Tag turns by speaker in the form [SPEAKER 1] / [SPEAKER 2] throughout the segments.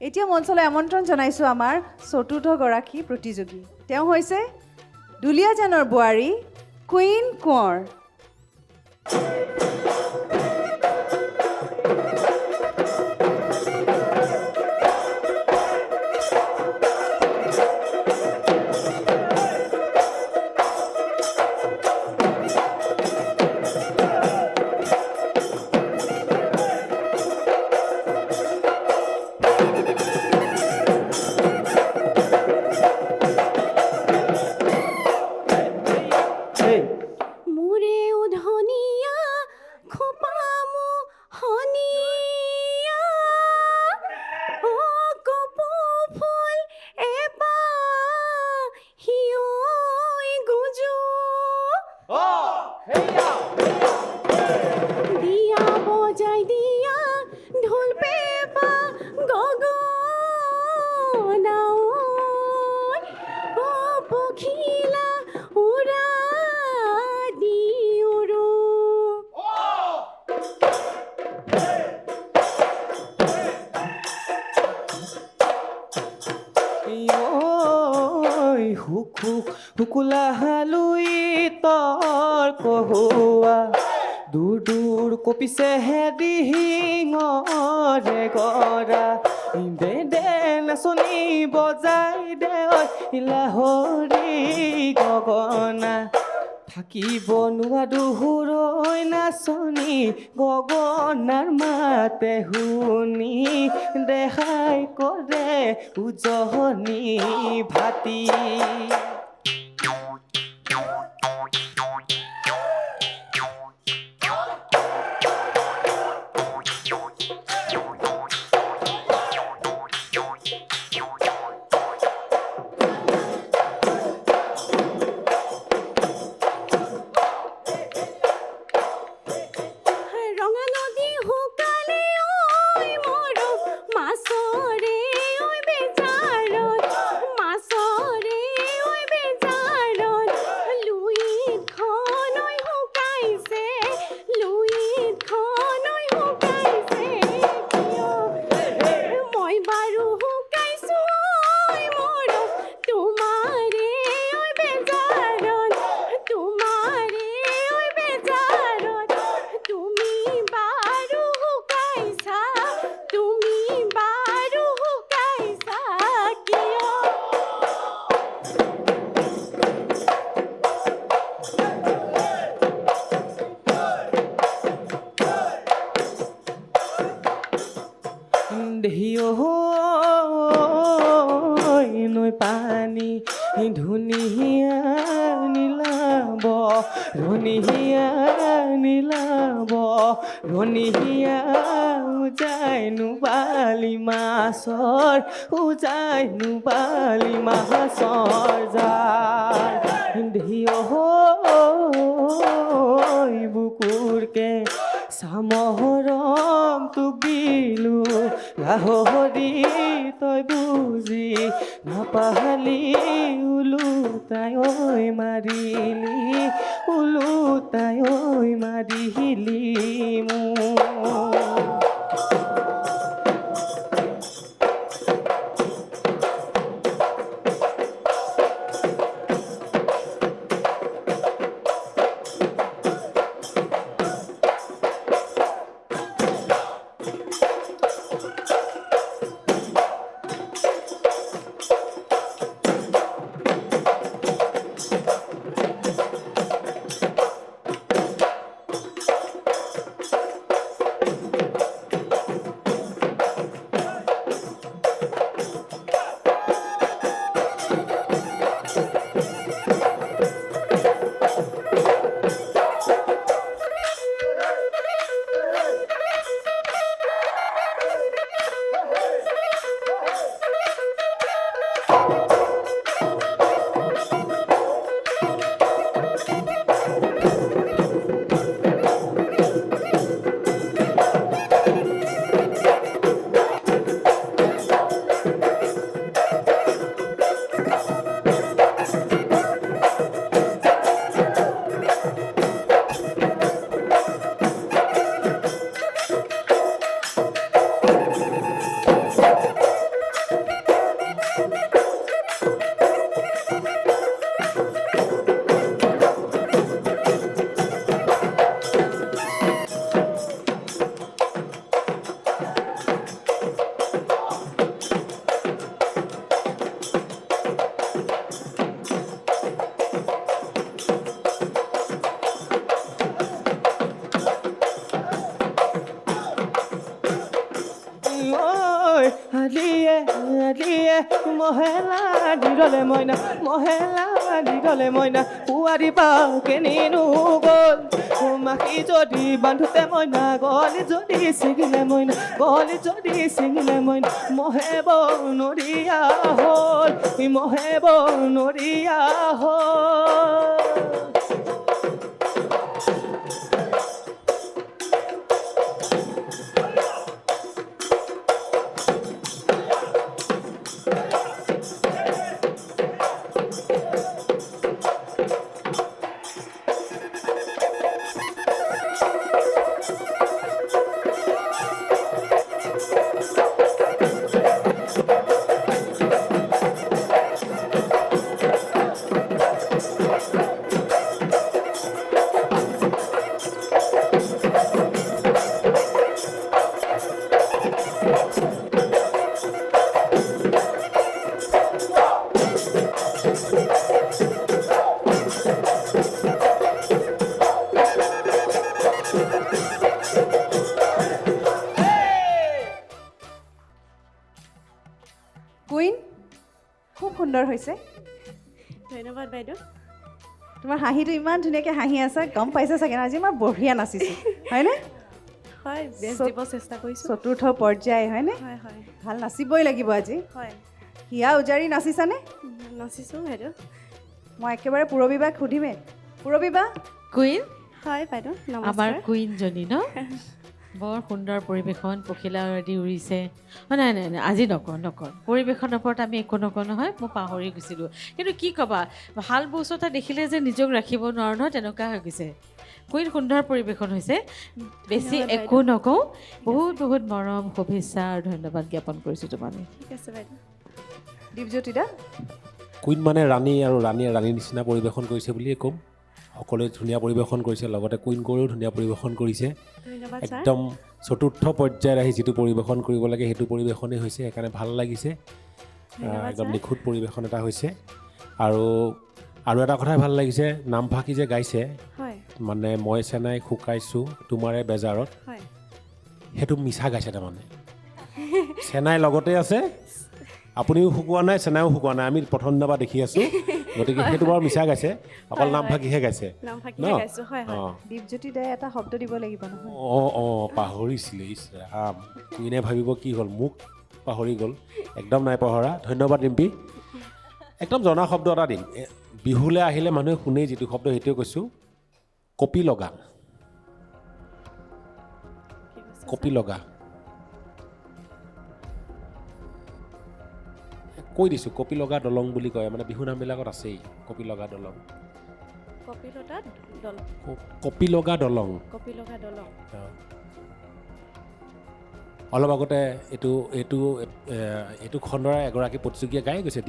[SPEAKER 1] এতিয়া মঞ্চলৈ আমন্ত্ৰণ জনাইছোঁ আমাৰ চতুৰ্থগৰাকী প্ৰতিযোগী। তেওঁ হৈছে দুলীয়াজানৰ বোৱাৰী কুইন কোঁৱৰ।
[SPEAKER 2] হুকুলা হালুই তৰ কহুৱা দূৰ দূৰ কপিছে দিহিঙৰে গৰা দে দে নাচনি বজাই দে লাহৰি গগনা থাকিব নোৱাৰো হুৰৈ নাচনি গগনাৰ মাতে শুনি দেখাই কৰে উজনি ভাতি নৈ পানী ধুনীয়া নীলাব ধুনীয়া নীলাব ধুনীয়া উজাই নুবালি মাছৰ উজাই নুবালি মাছৰ যায় বুকুৰকে চামহৰম তোক দিলো লাহৰি তই বুজি নাপাহালি উলুতাই ঐ মাৰিলি উলুতাই ঐ মাৰিলি মোক আলিয়ে আলিয়ে মহেলা দিৰলে মইনা মহেলা দিৰলে মইনা পুৱাৰী পাও কেনিনো গ'ল মাখি যদি বান্ধোতে মইনা গলি যদি ছিঙিলে মইনা গলি যদি ছিঙিলে মইনা মহে বনৰীয়া হ'ল মহে বনৰীয়া হ'ল
[SPEAKER 1] কুইন খুব সুন্দৰ হৈছে
[SPEAKER 3] ধন্যবাদ বাইদেউ
[SPEAKER 1] তোমাৰ হাঁহিটো ইমান ধুনীয়াকৈ হাঁহি আছে গম পাইছে চাগে আজি মই বঢ়িয়া নাচিছোঁ হয়নে
[SPEAKER 3] হয় বেষ্ট দিব চেষ্টা কৰিছোঁ
[SPEAKER 1] চতুৰ্থ পৰ্যায় হয়নে
[SPEAKER 3] হয় হয়
[SPEAKER 1] ভাল নাচিবই লাগিব আজি
[SPEAKER 3] হয়
[SPEAKER 1] হিয়া উজাৰি নাচিছানে
[SPEAKER 3] নাচিছোঁ বাইদেউ
[SPEAKER 1] মই একেবাৰে পূৰবীবাক সুধিমেই পূৰবীবা
[SPEAKER 4] কুইন
[SPEAKER 3] হয় বাইদেউ
[SPEAKER 4] আমাৰ
[SPEAKER 3] নমস্কাৰ
[SPEAKER 4] কুইনজনী ন বৰ সুন্দৰ পৰিৱেশন পখিলা আদি উৰিছে নাই নাই নাই আজি নকৰ পৰিৱেশনৰ ওপৰত আমি একো নকওঁ নহয় মই পাহৰি গৈছিলোঁ কিন্তু কি ক'বা ভাল বস্তু এটা দেখিলে যে নিজক ৰাখিব নোৱাৰোঁ নহয় তেনেকুৱা হৈ গৈছে কুইন সুন্দৰ পৰিৱেশন হৈছে বেছি
[SPEAKER 3] ধন্যবাদ
[SPEAKER 4] একো নকওঁ বহুত বহুত মৰম শুভেচ্ছা আৰু ধন্যবাদ জ্ঞাপন কৰিছোঁ তোমালৈ
[SPEAKER 3] ঠিক আছে বাইদেউ
[SPEAKER 1] দীপজ্যোতি দা
[SPEAKER 5] কুইন মানে ৰাণী আৰু ৰাণীয়ে ৰাণীৰ নিচিনা পৰিৱেশন কৰিছে বুলিয়ে ক'ম সকলোৱে ধুনীয়া পৰিৱেশন কৰিছে লগতে কুইন কৰিও ধুনীয়া পৰিৱেশন কৰিছে
[SPEAKER 3] ধন্যবাদ ছাৰ
[SPEAKER 5] একদম চতুৰ্থ পৰ্যায়ত আহি যিটো পৰিৱেশন কৰিব লাগে সেইটো পৰিৱেশনেই হৈছে সেইকাৰণে ভাল লাগিছে
[SPEAKER 3] ধন্যবাদ
[SPEAKER 5] একদম
[SPEAKER 3] ছাৰ।
[SPEAKER 5] নিখুঁত পৰিৱেশন এটা হৈছে আৰু এটা কথাই ভাল লাগিছে নামফাকি যে গাইছে
[SPEAKER 3] হয়
[SPEAKER 5] মানে মই চেনাই শুকাইছোঁ তোমাৰে বেজাৰত
[SPEAKER 3] হয়
[SPEAKER 5] সেইটো মিছা গাইছে তাৰমানে চেনাই লগতে আছে আপুনিও শুকোৱা নাই চেনাইও শুকোৱা নাই আমি প্ৰথম দিনাৰ পৰা দেখি আছোঁ গতিকে সেইটো বাৰু মিছা গাইছে অকল নামফাকিহে গাইছে
[SPEAKER 3] নাম
[SPEAKER 5] ন
[SPEAKER 3] ফাকিহে গাইছোঁ হয় হয়
[SPEAKER 5] অঁ
[SPEAKER 1] দীপজ্যোতি দাই এটা শব্দ দিব লাগিব নহয়
[SPEAKER 5] অঁ পাহৰিছিলে কুইনে ভাবিব কি হ'ল মোক পাহৰি গ'ল একদম নাই পাহৰা ধন্যবাদ ৰিম্পী একদম জনা শব্দ এটা দিম বিহুলৈ আহিলে মানুহে শুনেই যিটো শব্দ সেইটোৱে কৈছোঁ কপি লগা
[SPEAKER 3] কি কৈছে
[SPEAKER 5] কপি লগা কৈ দিছোঁ কপি লগা দলং বুলি কয় মানে বিহু নামবিলাকত আছেই কপি লগা দলং
[SPEAKER 3] কপিলতা দলং
[SPEAKER 5] কপি লগা দলং
[SPEAKER 3] কপিলতা দলং
[SPEAKER 5] অলপ আগতে এইটো খণ্ডৰে এগৰাকী প্ৰতিযোগীয়ে গাই গৈছে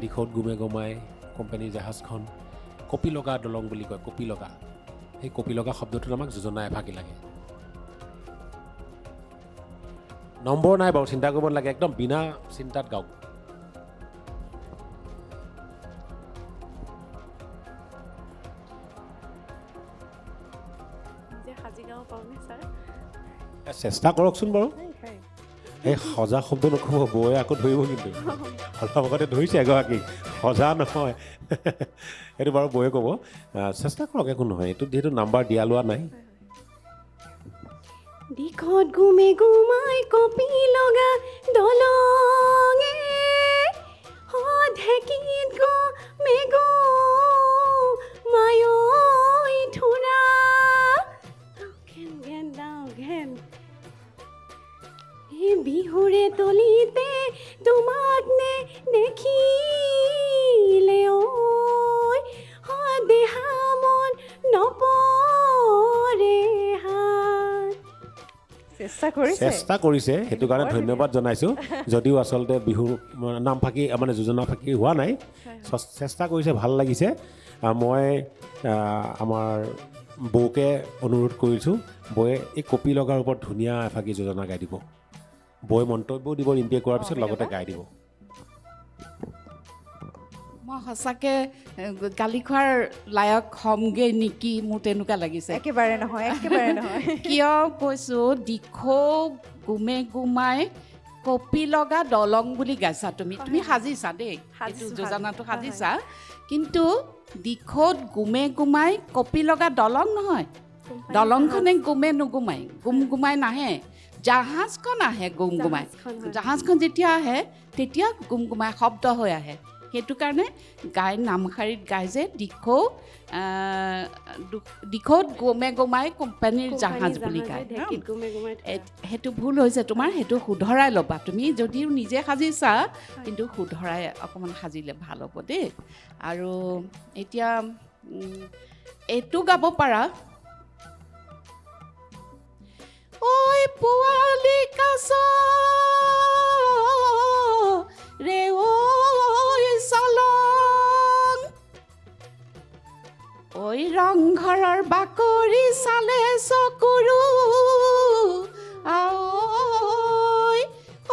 [SPEAKER 5] দিখৌত গুমে গুমাই কোম্পানীৰ জাহাজখন কপি লগা দলং বুলি কয় কপি লগা সেই কপি লগা শব্দটোত আমাক যোজনা এভাগি লাগে নম্বৰ নাই বাৰু চিন্তা কৰিব নালাগে একদম বিনা চিন্তাত গাওক
[SPEAKER 3] নিজে সাজি গাব পাৰোঁনে ছাৰ
[SPEAKER 5] চেষ্টা কৰকচোন বাৰু
[SPEAKER 3] হয় হয়
[SPEAKER 5] এই সজা শব্দ নক'ব বৌয়ে আকৌ ধৰিব কিন্তু অলপ আগতে ধৰিছে এগৰাকী সজা নহয় সেইটো বাৰু বৌয়ে ক'ব চেষ্টা কৰক একো নহয় এইটোত যিহেতু নাম্বাৰ দিয়া লোৱা নাই
[SPEAKER 3] দিখত গুমে গুমাই কপি লগা দলঙে ঢেকিত গমে মায়ৈ থোৰা ঘেন ঘেন দাও ঘেন এই বিহুৰে তলিতে তোমাক নে দেখিলে ঐ দেহা মন নপৰে হাত
[SPEAKER 1] চেষ্টা কৰিছে
[SPEAKER 5] চেষ্টা কৰিছে সেইটো কাৰণে ধন্যবাদ জনাইছোঁ যদিও আচলতে বিহু নামফাকি মানে যোজনা ফাকি হোৱা নাই চেষ্টা কৰিছে ভাল লাগিছে মই আমাৰ বৌকে অনুৰোধ কৰিছোঁ বৌয়ে এই কপি লগাৰ ওপৰত ধুনীয়া এফাকি যোজনা গাই দিব বৌয়ে মন্তব্যও দিব ৰিম্পীয়ে কোৱাৰ পিছত লগতে গাই দিব
[SPEAKER 6] মই সঁচাকৈ গালি খোৱাৰ লায়ক হ'মগৈ নেকি মোৰ তেনেকুৱা লাগিছে
[SPEAKER 1] একেবাৰে নহয়
[SPEAKER 6] কিয় কৈছোঁ দিখৌ গুমে গুমাই কপি লগা দলং বুলি গাইছা তুমি সাজিছা দেই এইটো
[SPEAKER 3] সাজিছোঁ,
[SPEAKER 6] যোজনাটো
[SPEAKER 3] হয়,
[SPEAKER 6] সাজিছা কিন্তু দিশত গুমে গুমাই কপি লগা দলং নহয় দলংখনে গুমে নুগুমাই গুমগুমাই নাহে জাহাজখন আহে গুমগুমাই
[SPEAKER 3] জাহাজখন, হয়।
[SPEAKER 6] জাহাজখন যেতিয়া আহে তেতিয়া গুমগুমাই শব্দ হৈ আহে সেইটো কাৰণে নামশাৰীত গাই যে দিশত গুমে গুমাই কোম্পানীৰ জাহাজ বুলি গায়
[SPEAKER 3] ঢেঁকীত গুমে গুমাই থোৱা।
[SPEAKER 6] সেইটো ভুল হৈছে তোমাৰ সেইটো শুধৰাই ল'বা তুমি যদিও নিজে সাজিছা কিন্তু শুধৰাই অকণমান সাজিলে ভাল হ'ব দেই আৰু এতিয়া এইটো গাব পাৰা ঐ পোৱালি কাছ ৰে ঐ চলং ঐ ৰংঘৰৰ বাকৰি চালে চকুৰু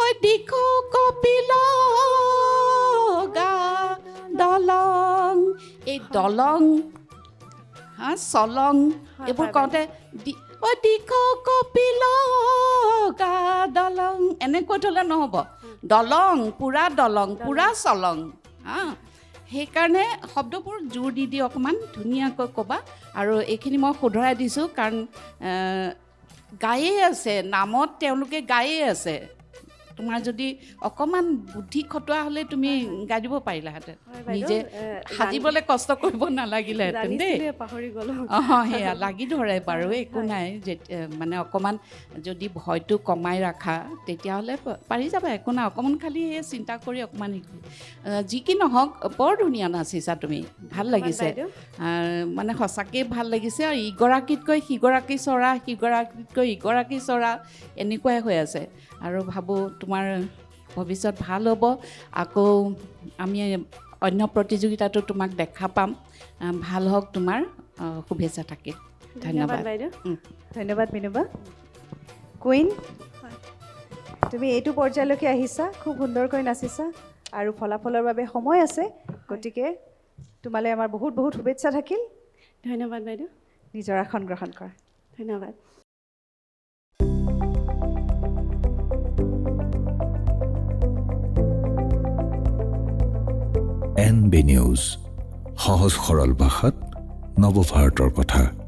[SPEAKER 6] ঐ দিখৌ কপিল গা দলং এই দলং চলং এইবোৰ কওঁতে ঐ দিখৌ কপিল গা দলং এনেকৈ থ'লে নহ'ব দলং পুৰা চলং সেইকাৰণে শব্দবোৰ জোৰ দি অকণমান ধুনীয়াকৈ ক'বা আৰু এইখিনি মই শুধৰাই দিছোঁ কাৰণ গায়ে আছে নামত তেওঁলোকে গায়ে আছে তোমাৰ যদি অকণমান বুদ্ধি খটুৱা হ'লে তুমি গাই দিব পাৰিলাহেঁতেন নিজে সাজিবলৈ কষ্ট কৰিব নালাগিলেহেঁতেন দেই
[SPEAKER 3] জানিছিলোৱে, পাহৰি গ'লো।
[SPEAKER 6] সেয়া লাগি ধৰে বাৰু একো নাই মানে অকণমান যদি ভয়টো কমাই ৰাখা তেতিয়াহ'লে পাৰি যাবা একো নাই অকণমান খালি সেই চিন্তা কৰি অকণমান যি কি নহওক বৰ ধুনীয়া নাচিছা তুমি ভাল লাগিছে
[SPEAKER 3] বাইদেউ।
[SPEAKER 6] মানে সঁচাকৈ ভাল লাগিছে আৰু ইগৰাকীতকৈ সিগৰাকী চৰা সিগৰাকীতকৈ ইগৰাকী চৰা এনেকুৱাই হৈ আছে আৰু ভাবোঁ তোমাৰ ভৱিষ্যত ভাল হ'ব আকৌ আমি অন্য প্ৰতিযোগিতাটো তোমাক দেখা পাম ভাল হওক তোমাৰ শুভেচ্ছা থাকিল ধন্যবাদ
[SPEAKER 3] বাইদেউ।
[SPEAKER 1] ধন্যবাদ মিনুবা কুইন তুমি এইটো পৰ্যায়লৈকে আহিছা খুব সুন্দৰকৈ নাচিছা আৰু ফলাফলৰ বাবে সময় আছে গতিকে তোমালৈ আমাৰ বহুত বহুত শুভেচ্ছা থাকিল
[SPEAKER 3] ধন্যবাদ বাইদেউ।
[SPEAKER 1] নিজৰ আসন গ্ৰহণ কৰা
[SPEAKER 3] ধন্যবাদ।
[SPEAKER 7] NB নিউজ সহজ সৰল ভাষাত নৱভাৰতৰ কথা।